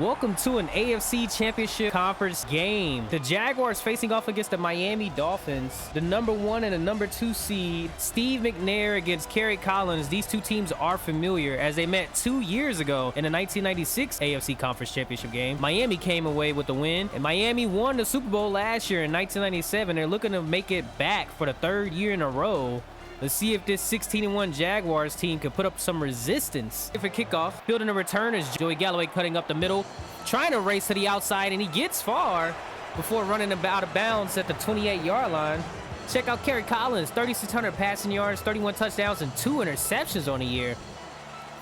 Welcome to an AFC Championship Conference game. The Jaguars facing off against the Miami Dolphins. The #1 and the #2 seed. Steve McNair against Kerry Collins. These two teams are familiar as they met 2 years ago in the 1996 AFC Conference Championship game. Miami came away with the win, and Miami won the Super Bowl last year in 1997. They're looking to make it back for the 3rd year in a row. Let's see if this 16-1 Jaguars team can put up some resistance. For kickoff, fielding a return is Joey Galloway cutting up the middle, trying to race to the outside, and he gets far before running out of bounds at the 28-yard line. Check out Kerry Collins, 3,600 passing yards, 31 touchdowns, and 2 interceptions on the year.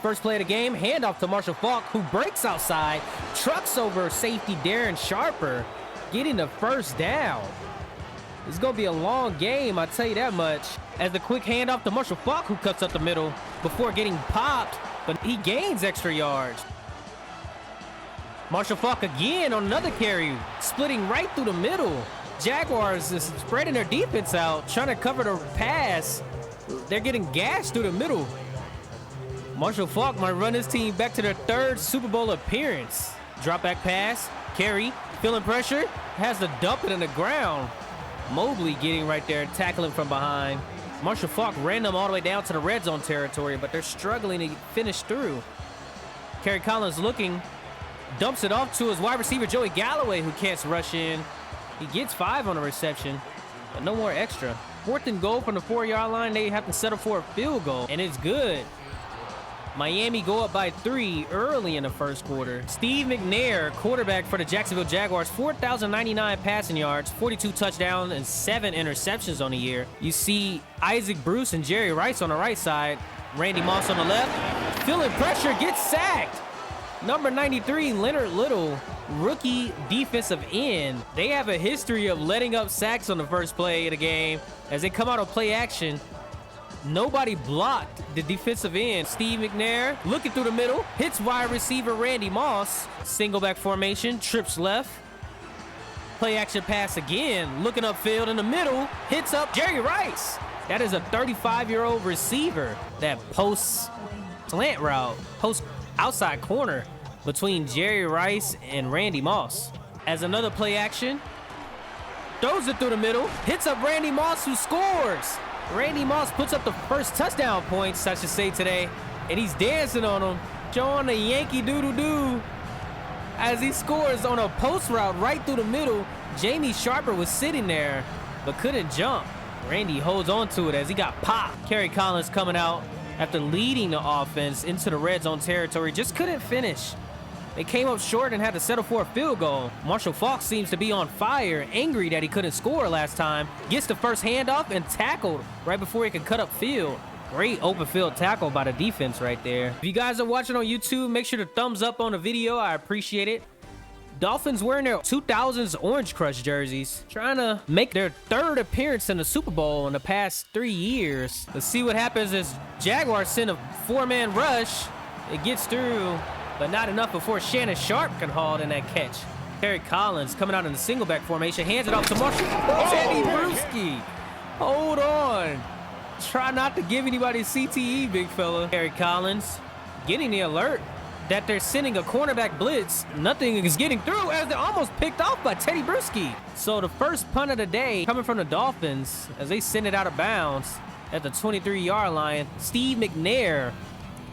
First play of the game, handoff to Marshall Faulk, who breaks outside, trucks over safety Shannon Sharpe, getting the first down. It's going to be a long game, I'll tell you that much. As the quick handoff to Marshall Faulk, who cuts up the middle before getting popped, but he gains extra yards. Marshall Faulk again on another carry, splitting right through the middle. Jaguars is spreading their defense out, trying to cover the pass. They're getting gashed through the middle. Marshall Faulk might run his team back to their 3rd Super Bowl appearance. Drop back pass, Kerry, feeling pressure, has to dump it in the ground. Mobley getting right there, tackling from behind. Marshall Faulk ran them all the way down to the red zone territory, but they're struggling to finish through. Kerry Collins looking, dumps it off to his wide receiver, Joey Galloway, who can't rush in. He gets 5 on the reception, but no more extra. 4th and goal from the 4-yard line. They have to settle for a field goal, and it's good. Miami go up by 3 early in the first quarter. Steve McNair, quarterback for the Jacksonville Jaguars, 4,099 passing yards, 42 touchdowns, and 7 interceptions on the year. You see Isaac Bruce and Jerry Rice on the right side. Randy Moss on the left. Feeling pressure, gets sacked. Number 93, Leonard Little, rookie defensive end. They have a history of letting up sacks on the first play of the game. As they come out of play action, nobody blocked the defensive end. Steve McNair looking through the middle, hits wide receiver Randy Moss. Single back formation, trips left. Play action pass again, looking upfield in the middle, hits up Jerry Rice. That is a 35-year-old receiver that posts slant route, post outside corner between Jerry Rice and Randy Moss. As another play action, throws it through the middle, hits up Randy Moss, who scores. Randy Moss puts up the first touchdown points, I should say, today, and he's dancing on them, showing the Yankee doodle-doo as he scores on a post route right through the middle. Jamie Sharper was sitting there but couldn't jump. Randy holds on to it as he got popped. Kerry Collins coming out after leading the offense into the red zone territory, just couldn't finish. They came up short and had to settle for a field goal. Marshall Faulk seems to be on fire, angry that he couldn't score last time. Gets the first handoff and tackled right before he could cut up field. Great open field tackle by the defense right there. If you guys are watching on YouTube, make sure to thumbs up on the video. I appreciate it. Dolphins wearing their 2000s Orange Crush jerseys, trying to make their 3rd appearance in the Super Bowl in the past 3 years. Let's see what happens as Jaguars send a 4-man rush. It gets through, but not enough before Shannon Sharpe can haul in that catch. Kerry Collins coming out in the single back formation, hands it off to Marshall. Teddy Bruschi, hold on. Try not to give anybody CTE, big fella. Kerry Collins getting the alert that they're sending a cornerback blitz. Nothing is getting through as they're almost picked off by Teddy Bruschi. So the first punt of the day coming from the Dolphins as they send it out of bounds at the 23-yard line. Steve McNair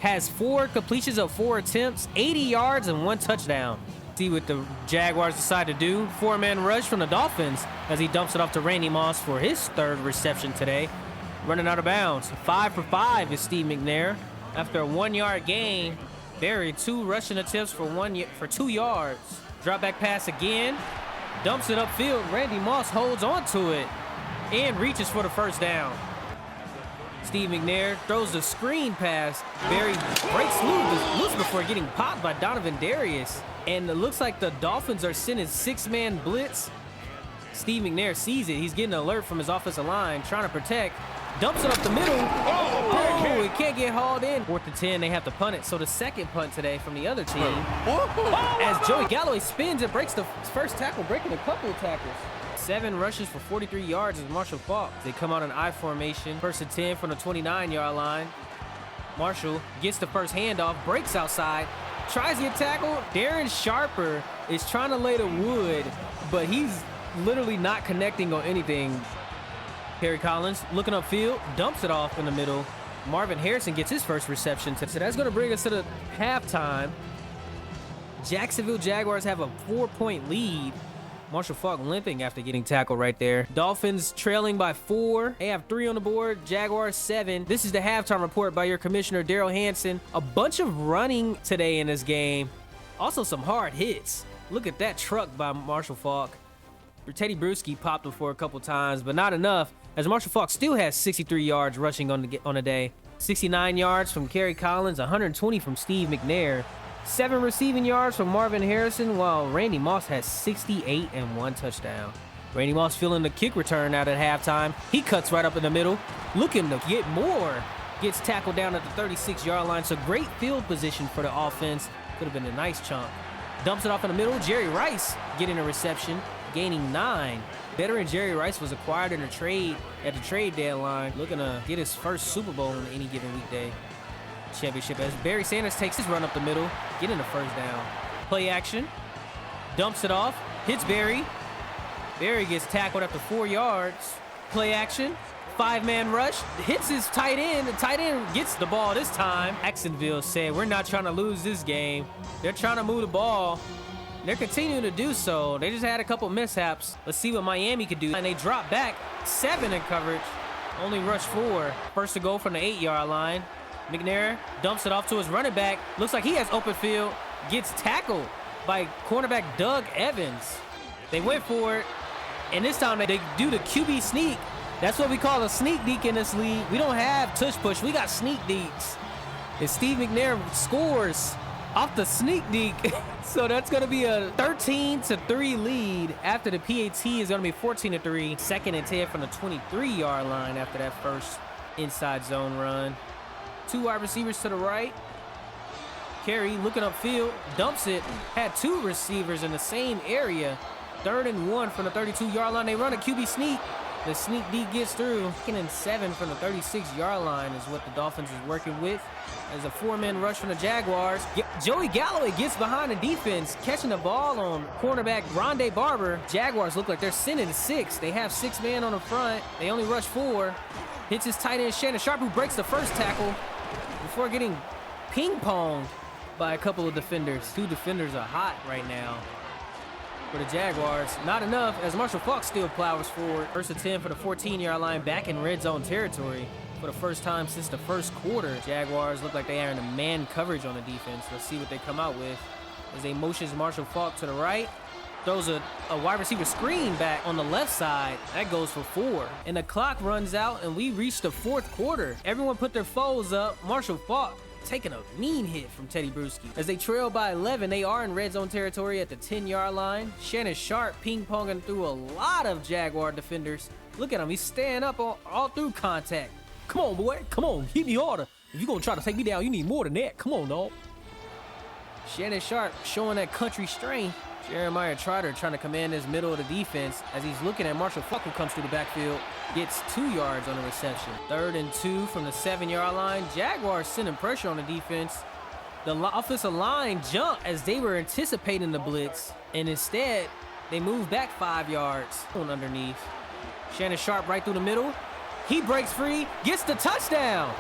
has 4 completions of 4 attempts, 80 yards, and 1 touchdown. See what the Jaguars decide to do. 4-man rush from the Dolphins as he dumps it off to Randy Moss for his 3rd reception today. Running out of bounds. 5 for 5 is Steve McNair. After a 1-yard gain, buried 2 rushing attempts for 2 yards. Drop back pass again. Dumps it upfield. Randy Moss holds on to it and reaches for the first down. Steve McNair throws the screen pass. Barry breaks loose before getting popped by Donovan Darius. And it looks like the Dolphins are sending 6-man blitz. Steve McNair sees it. He's getting an alert from his offensive line, trying to protect. Dumps it up the middle. Oh, it can't get hauled in. 4th and 10, they have to punt it. So the second punt today from the other team. As Joey Galloway spins and breaks the first tackle, breaking a couple of tackles. 7 rushes for 43 yards is Marshall Faulk. They come out in I formation. 1st and 10 from the 29-yard line. Marshall gets the first handoff, breaks outside, tries to get tackled. Darren Sharper is trying to lay the wood, but he's literally not connecting on anything. Kerry Collins looking upfield, dumps it off in the middle. Marvin Harrison gets his first reception. So that's going to bring us to the halftime. Jacksonville Jaguars have a 4-point lead. Marshall Faulk limping after getting tackled right there. Dolphins trailing by 4. They have 3 on the board. Jaguars 7. This is the halftime report by your commissioner, Daryl Hanson. A bunch of running today in this game. Also some hard hits. Look at that truck by Marshall Faulk. Teddy Bruschi popped him for a couple times, but not enough, as Marshall Faulk still has 63 yards rushing on the day. 69 yards from Kerry Collins, 120 from Steve McNair. 7 receiving yards from Marvin Harrison, while Randy Moss has 68 and 1 touchdown. Randy Moss feeling the kick return out at halftime. He cuts right up in the middle, looking to get more. Gets tackled down at the 36-yard line, so great field position for the offense. Could have been a nice chunk. Dumps it off in the middle. Jerry Rice getting a reception, gaining 9. Veteran Jerry Rice was acquired in a trade at the trade deadline, looking to get his first Super Bowl in any given weekday championship, as Barry Sanders takes his run up the middle, getting the first down. Play action, dumps it off, hits Barry. Barry gets tackled after 4 yards. Play action, 5-man rush, hits his tight end. The tight end gets the ball this time. Jacksonville said, we're not trying to lose this game. They're trying to move the ball. They're continuing to do so. They just had a couple mishaps. Let's see what Miami could do. And they drop back 7 in coverage. Only rush 4. First to go from the 8-yard line. McNair dumps it off to his running back. Looks like he has open field. Gets tackled by cornerback Doug Evans. They went for it. And this time they do the QB sneak. That's what we call a sneak deke in this league. We don't have tush push. We got sneak dekes. And Steve McNair scores off the sneak deke. So that's going to be a 13-3 lead. After the PAT is going to be 14-3. 2nd and 10 from the 23-yard line after that first inside zone run. 2 wide receivers to the right. Kerry looking upfield, dumps it. Had 2 receivers in the same area. 3rd and 1 from the 32-yard line. They run a QB sneak. The sneak D gets through. 2nd and 7 from the 36-yard line is what the Dolphins is working with. As a 4-man rush from the Jaguars. Joey Galloway gets behind the defense, catching the ball on cornerback Rondé Barber. Jaguars look like they're sending 6. They have 6 men on the front. They only rush 4. Hits his tight end Shannon Sharpe, who breaks the first tackle before getting ping-ponged by a couple of defenders. 2 defenders are hot right now for the Jaguars. Not enough, as Marshall Faulk still plows forward. 1st and 10 for the 14-yard line, back in red zone territory for the first time since the first quarter. Jaguars look like they are in a man coverage on the defense. Let's see what they come out with. As they motions Marshall Faulk to the right. Throws a wide receiver screen back on the left side. That goes for 4. And the clock runs out, and we reach the 4th quarter. Everyone put their foes up. Marshall Faulk taking a mean hit from Teddy Bruschi. As they trail by 11, they are in red zone territory at the 10-yard line. Shannon Sharpe ping-ponging through a lot of Jaguar defenders. Look at him. He's staying up all through contact. Come on, boy. Come on. Hit me harder. If you're going to try to take me down, you need more than that. Come on, dog. Shannon Sharpe showing that country strength. Jeremiah Trotter trying to command his middle of the defense as he's looking at Marshall Faulk, who comes through the backfield, gets 2 yards on the reception. 3rd and 2 from the 7-yard line. Jaguars sending pressure on the defense. The offensive line jumped as they were anticipating the blitz, and instead they moved back 5 yards on underneath. Shannon Sharpe right through the middle. He breaks free, gets the touchdown.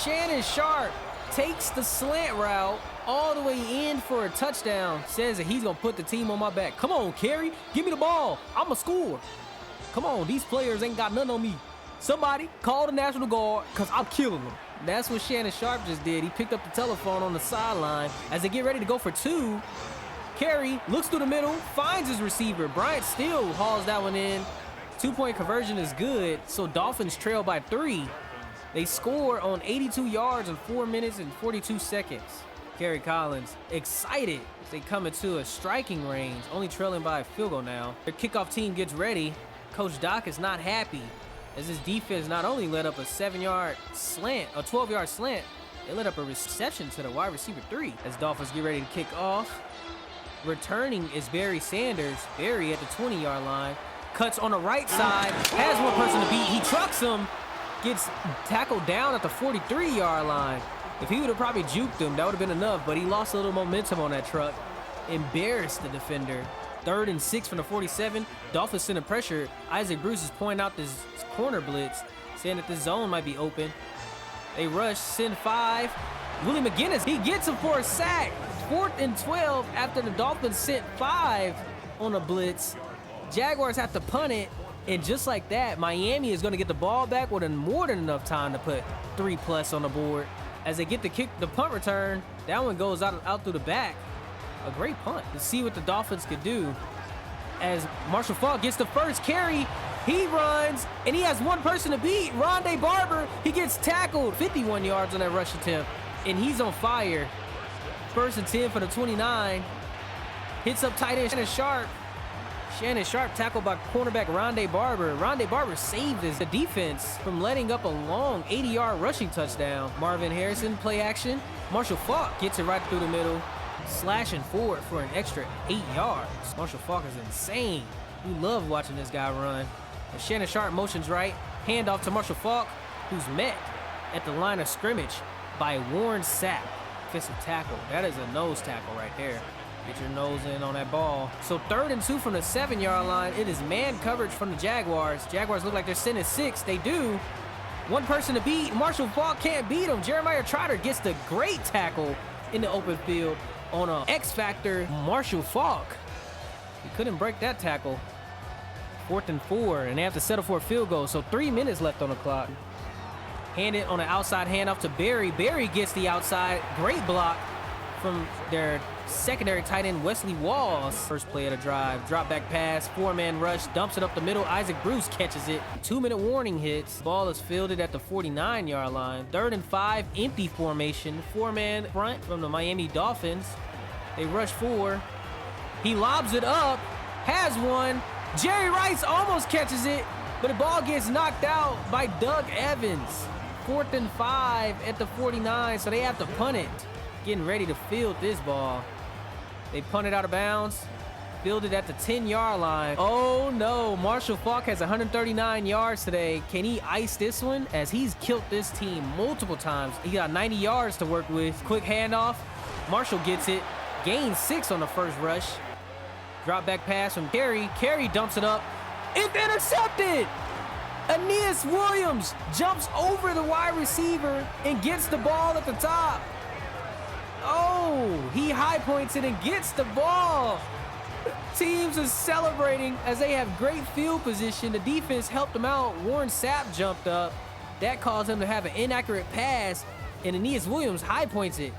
Shannon Sharpe takes the slant route all the way in for a touchdown. Says that he's going to put the team on my back. Come on, Kerry. Give me the ball. I'm going to score. Come on, these players ain't got nothing on me. Somebody call the National Guard, because I'm killing them. That's what Shannon Sharpe just did. He picked up the telephone on the sideline. As they get ready to go for 2, Kerry looks through the middle, finds his receiver. Bryant still hauls that one in. 2-point conversion is good, so Dolphins trail by 3. They score on 82 yards in 4 minutes and 42 seconds. Kerry Collins excited as they come into a striking range, only trailing by a field goal now. Their kickoff team gets ready. Coach Doc is not happy as his defense not only let up a 7-yard slant, a 12-yard slant, they let up a reception to the wide receiver 3. As Dolphins get ready to kick off, returning is Barry Sanders. Barry at the 20-yard line, cuts on the right side, has one person to beat. He trucks him, gets tackled down at the 43-yard line. If he would have probably juked him, that would have been enough, but he lost a little momentum on that truck. Embarrassed the defender. 3rd and 6 from the 47. Dolphins sending pressure. Isaac Bruce is pointing out this corner blitz, saying that the zone might be open. They rush, send 5. Willie McGinnis, he gets him for a sack. 4th and 12 after the Dolphins sent 5 on a blitz. Jaguars have to punt it, and just like that, Miami is going to get the ball back with more than enough time to put 3+ on the board. As they get the punt return, that one goes out through the back. A great punt to see what the Dolphins could do. As Marshall Faulk gets the first carry, he runs, and he has one person to beat. Rondé Barber, he gets tackled. 51 yards on that rush attempt, and he's on fire. 1st and 10 for the 29. Hits up tight end Shannon Sharpe. Shannon Sharpe tackled by cornerback Rondé Barber. Rondé Barber saved the defense from letting up a long 80-yard rushing touchdown. Marvin Harrison, play action. Marshall Faulk gets it right through the middle, slashing forward for an extra 8 yards. Marshall Faulk is insane. We love watching this guy run. And Shannon Sharpe motions right, handoff to Marshall Faulk, who's met at the line of scrimmage by Warren Sapp. Offensive tackle. That is a nose tackle right there. Get your nose in on that ball. So 3rd and 2 from the 7-yard line. It is man coverage from the Jaguars. Jaguars look like they're sending 6. They do. One person to beat. Marshall Faulk can't beat him. Jeremiah Trotter gets the great tackle in the open field on a X-Factor Marshall Faulk. He couldn't break that tackle. 4th and 4, and they have to settle for a field goal. So 3 minutes left on the clock. Hand it on the outside handoff to Barry. Barry gets the outside. Great block from their secondary tight end Wesley Walls. First play of the drive. Drop back pass. 4-man rush. Dumps it up the middle. Isaac Bruce catches it. 2-minute warning hits. Ball is fielded at the 49-yard line. 3rd and 5. Empty formation. 4-man front from the Miami Dolphins. They rush 4. He lobs it up. Has one. Jerry Rice almost catches it, but the ball gets knocked out by Doug Evans. 4th and 5 at the 49, so they have to punt it. Getting ready to field this ball. They punt it out of bounds. Fielded at the 10-yard line. Oh no, Marshall Faulk has 139 yards today. Can he ice this one? As he's killed this team multiple times. He got 90 yards to work with. Quick handoff. Marshall gets it. Gains 6 on the first rush. Drop back pass from Kerry. Kerry dumps it up. It's intercepted! Aeneas Williams jumps over the wide receiver and gets the ball at the top. Oh, he high points it and gets the ball. Teams are celebrating as they have great field position. The defense helped them out. Warren Sapp jumped up. That caused him to have an inaccurate pass, and Aeneas Williams high points it.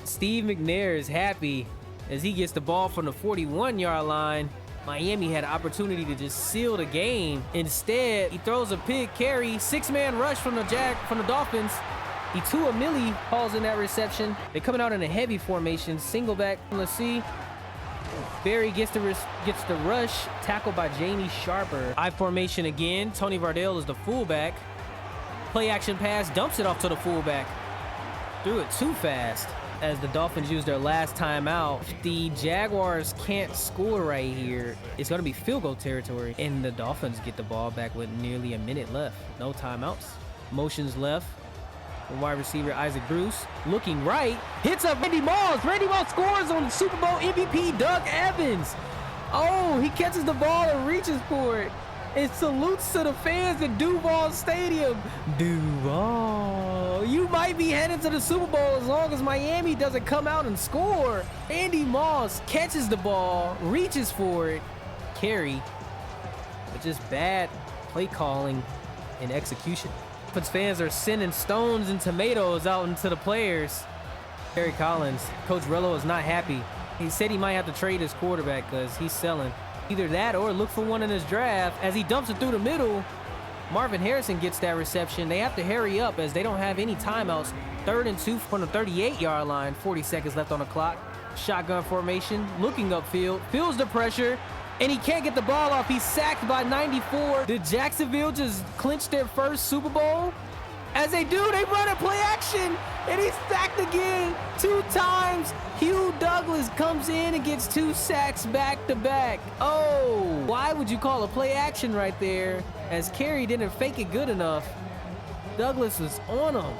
Steve McNair is happy as he gets the ball from the 41-yard line. Miami had an opportunity to just seal the game. Instead, he throws a pick. Kerry, 6-man rush from the Dolphins. Itua Millie hauls in that reception. They're coming out in a heavy formation. Single back. Let's see. Barry gets the rush. Tackled by Jamie Sharper. I formation again. Tony Vardell is the fullback. Play action pass. Dumps it off to the fullback. Threw it too fast as the Dolphins use their last timeout. If the Jaguars can't score right here, it's going to be field goal territory. And the Dolphins get the ball back with nearly a minute left. No timeouts. Motions left. The wide receiver Isaac Bruce looking right. Hits up Randy Moss. Randy Moss scores on Super Bowl MVP Doug Evans. Oh, he catches the ball and reaches for it. And salutes to the fans at Duval Stadium. Duval. You might be headed to the Super Bowl as long as Miami doesn't come out and score. Randy Moss catches the ball, reaches for it. Kerry, but just bad play calling and execution. Dolphins fans are sending stones and tomatoes out into the players. Kerry Collins, Coach Rello is not happy. He said he might have to trade his quarterback because he's selling. Either that or look for one in his draft. As he dumps it through the middle, Marvin Harrison gets that reception. They have to hurry up as they don't have any timeouts. 3rd and 2 from the 38-yard line. 40 seconds left on the clock. Shotgun formation, looking upfield, feels the pressure, and he can't get the ball off. He's sacked by 94. Did Jacksonville just clinch their first Super Bowl? As they do, they run a play action, and he's sacked again 2 times. Hugh Douglas comes in and gets 2 sacks back-to-back. Oh, why would you call a play action right there? As Kerry didn't fake it good enough. Douglas was on him.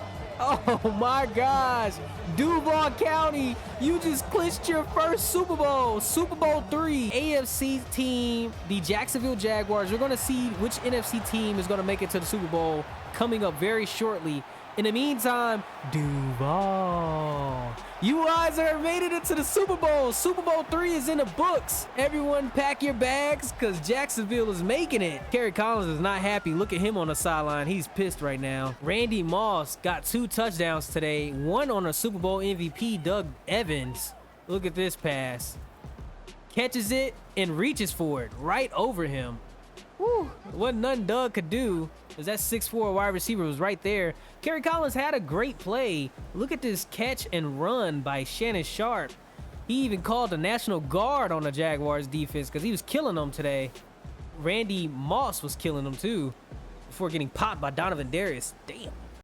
Oh my gosh. Duval County, you just clinched your first Super Bowl. Super Bowl 3. AFC team, the Jacksonville Jaguars. We're going to see which NFC team is going to make it to the Super Bowl coming up very shortly. In the meantime, Duval, you guys have made it into the Super Bowl. Super Bowl 3 is in the books. Everyone pack your bags because Jacksonville is making it. Kerry Collins is not happy. Look at him on the sideline. He's pissed right now. Randy Moss got 2 touchdowns today. One on a Super Bowl MVP, Doug Evans. Look at this pass. Catches it and reaches for it right over him. Whew. Wasn't nothing Doug could do, because that 6'4" wide receiver was right there. Kerry Collins had a great play. Look at this catch and run by Shannon Sharpe. He even called the National Guard on the Jaguars defense because he was killing them today. Randy Moss was killing them too before getting popped by Donovan Darius. Damn.